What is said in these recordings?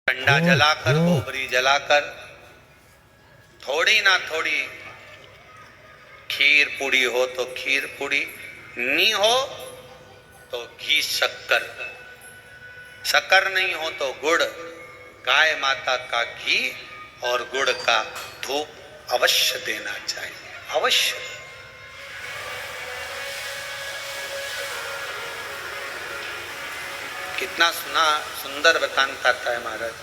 कंडा जलाकर, गोबरी जलाकर, थोड़ी ना थोड़ी खीर पूड़ी हो तो खीर पूड़ी, नहीं हो तो घी शक्कर, शक्कर नहीं हो तो गुड़, गाय माता का घी और गुड़ का धूप अवश्य देना चाहिए, अवश्य। कितना सुंदर बखान करता है महाराज।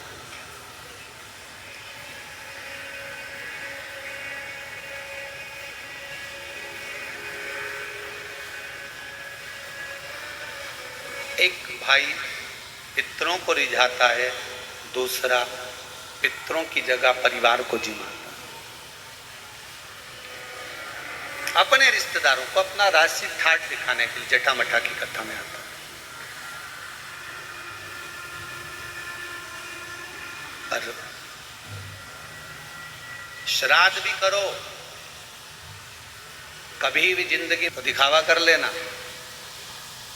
एक भाई पितरों को रिझाता है, दूसरा पितरों की जगह परिवार को जिमाता। अपने रिश्तेदारों को अपना राशि ठाट दिखाने के लिए जटा मठा की कथा में आता है। पर श्राद्ध भी करो, कभी भी जिंदगी को दिखावा कर लेना,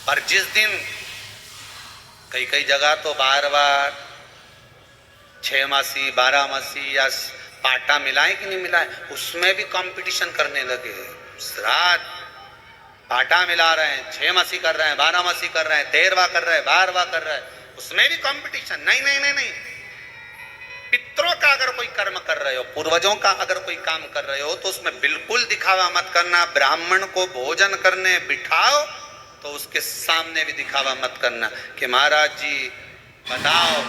पर जिस दिन कई कई जगह तो बार 6 मासी 12 मासी या पाटा मिलाए कि नहीं मिलाए, उसमें भी कंपटीशन करने लगे। श्राद्ध पाटा मिला रहे हैं, 6 मासी कर रहे हैं, 12 मासी कर रहे हैं, 13वां कर रहे हैं, 12वां कर रहे हैं, उसमें भी कंपटीशन। नहीं नहीं नहीं नहीं, पितरों का अगर कोई कर्म कर रहे हो, पूर्वजों का अगर कोई काम कर रहे हो, तो उसमें बिल्कुल दिखावा मत करना। ब्राह्मण को भोजन करने बिठाओ तो उसके सामने भी दिखावा मत करना कि महाराज जी बताओ,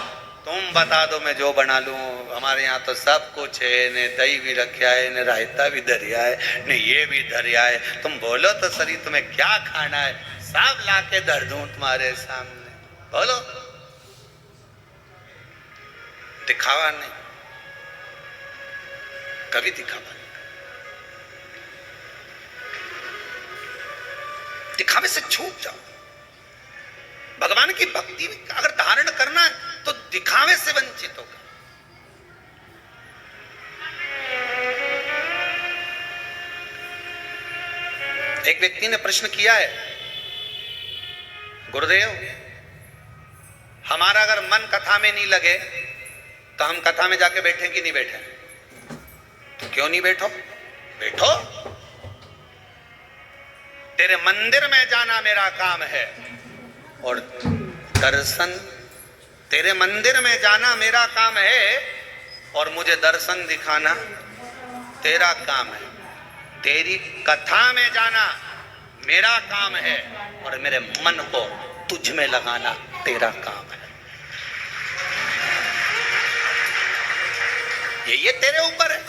तुम बता दो मैं जो बना लूं, हमारे यहाँ तो सब कुछ है, ने दही भी रखा है, ने रायता भी धरिया है, ने ये भी धरिया है, तुम बोलो तो सही तुम्हें क्या खाना है, सब लाके धर दूं तुम्हारे सामने, बोलो। दिखावा नहीं, कभी दिखावा नहीं। दिखावे से छूट जाओ। भगवान की भक्ति अगर धारण करना है तो दिखावे से वंचित होगा। एक व्यक्ति ने प्रश्न किया है, गुरुदेव हमारा अगर मन कथा में नहीं लगे तो हम कथा में जाके बैठे कि नहीं बैठे? तो क्यों नहीं बैठो? बैठो, तेरे मंदिर में जाना मेरा काम है और दर्शन, तेरे मंदिर में जाना मेरा काम है और मुझे दर्शन दिखाना तेरा काम है। तेरी कथा में जाना मेरा काम है और मेरे मन को तुझ में लगाना तेरा काम है। ये तेरे ऊपर है।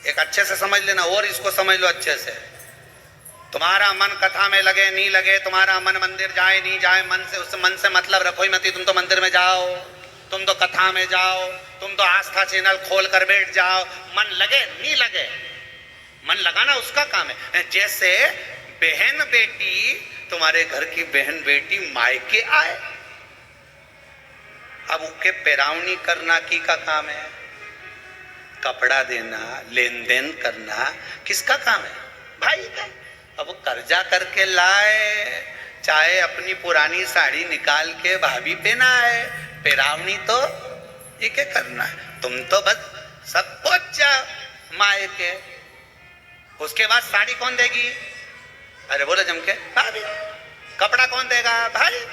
एक अच्छे से समझ लेना और इसको समझ लो अच्छे से। तुम्हारा मन कथा में लगे नहीं लगे, तुम्हारा मन मंदिर जाए नहीं जाए, मन से उस मन से मतलब रखो ही मत। तुम तो मंदिर में जाओ, तुम तो कथा में जाओ, तुम तो आस्था चैनल खोल कर बैठ जाओ, मन लगे नहीं लगे, मन लगाना उसका काम है। जैसे बहन बेटी, तुम्हारे घर की बहन बेटी मायके आए, अब उसके पेरावनी करना की का काम है, कपड़ा देना, लेन देन करना किसका काम है? भाई का। अब वो कर्जा करके लाए, चाहे अपनी पुरानी साड़ी निकाल के भाभी पहनाए, पेरावनी तो ये क्या करना है? तुम तो बस सब पहुंच जाओ माए के, उसके बाद साड़ी कौन देगी? अरे बोलो जम के, भाभी। कपड़ा कौन देगा? भाई।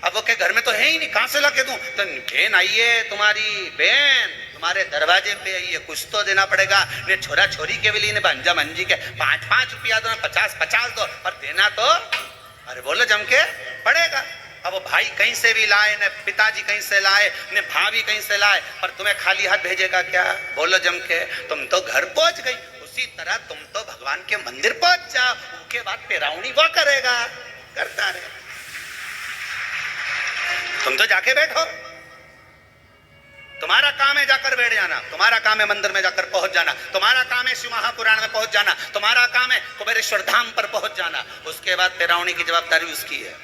अब वो के घर में तो है ही नहीं, कहां से ला के दूं? तो बहन आई है, तुम्हारी बहन तुम्हारे दरवाजे पे आई है, कुछ तो देना पड़ेगा। ने छोरा छोरी के लिए, ने भांजा मंजी के 5-5 रुपया दो, 50-50 दो, पर देना तो अरे बोलो जम के पड़ेगा। अब वो भाई कहीं से भी लाए, ने पिताजी कहीं से लाए, ने भाभी कहीं से लाए, पर तुम्हें खाली हाथ भेजेगा क्या? बोलो जम के। तुम तो घर पहुंच गई, उसी तरह तुम तो भगवान के मंदिर पहुंच जाओ, उसके बाद पेरावनी वो करेगा, करता रहे। तुम तो जाके बैठो, तुम्हारा काम है जाकर बैठ जाना, तुम्हारा काम है मंदिर में जाकर पहुंच जाना, तुम्हारा काम है शिव महापुराण में पहुंच जाना, तुम्हारा काम है कुबेरेश्वर धाम पर पहुंच जाना। उसके बाद पेरावनी की जवाबदारी उसकी है।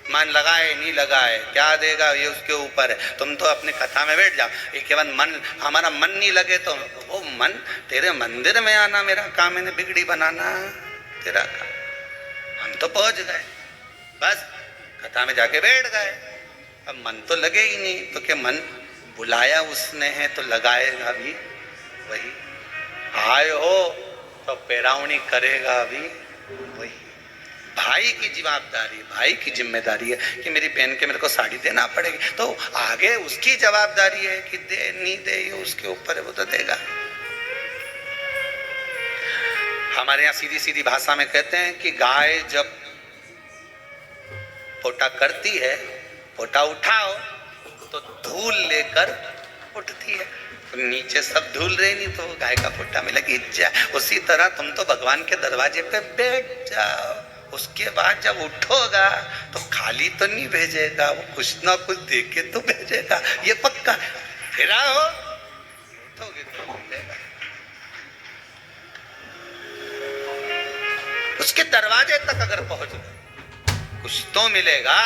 मन लगाए नहीं लगाए, क्या देगा ये उसके ऊपर है। तुम तो अपनी कथा में बैठ जाओ। एक केवल मन, हमारा मन नहीं लगे तो वो मन, तेरे मंदिर में आना मेरा काम है, बिगड़ी बनाना तेरा काम। हम तो पहुंच गए, बस कथा में जाके बैठ गए, अब मन तो लगे ही नहीं, तो क्या मन बुलाया उसने है तो लगाएगा भी वही, आए हो तो पैरावनी करेगा भी वही। भाई की जवाबदारी, भाई की जिम्मेदारी है कि मेरी बहन के मेरे को साड़ी देना पड़ेगी, तो आगे उसकी जवाबदारी है कि दे नहीं दे, ये उसके ऊपर है, वो तो देगा। हमारे यहाँ सीधी सीधी भाषा में कहते हैं कि गाय जब पोटा करती है, पोटा उठाओ तो धूल लेकर उठती है, नीचे सब धूल रहे नहीं तो गाय का पोटा मिलेगी। उसी तरह तुम तो भगवान के दरवाजे पे बैठ जाओ, उसके बाद जब उठोगा तो खाली तो नहीं भेजेगा, वो कुछ ना कुछ दे के तो भेजेगा, ये पक्का। फिर आओ उठोगे तो मिलेगा, उसके दरवाजे तक अगर पहुंच गए कुछ तो मिलेगा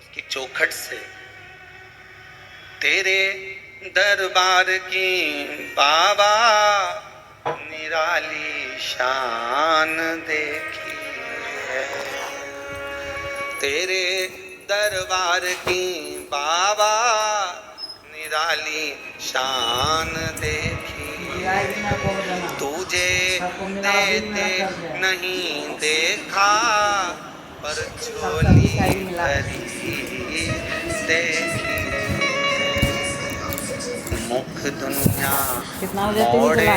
उसकी चौखट से। तेरे दरबार की बाबा निराली शान देखी है, तेरे दरबार की बाबा निराली शान देखी, तुझे देते नहीं देखा पर झोली भरी देखी, मुख दुनिया मोड़े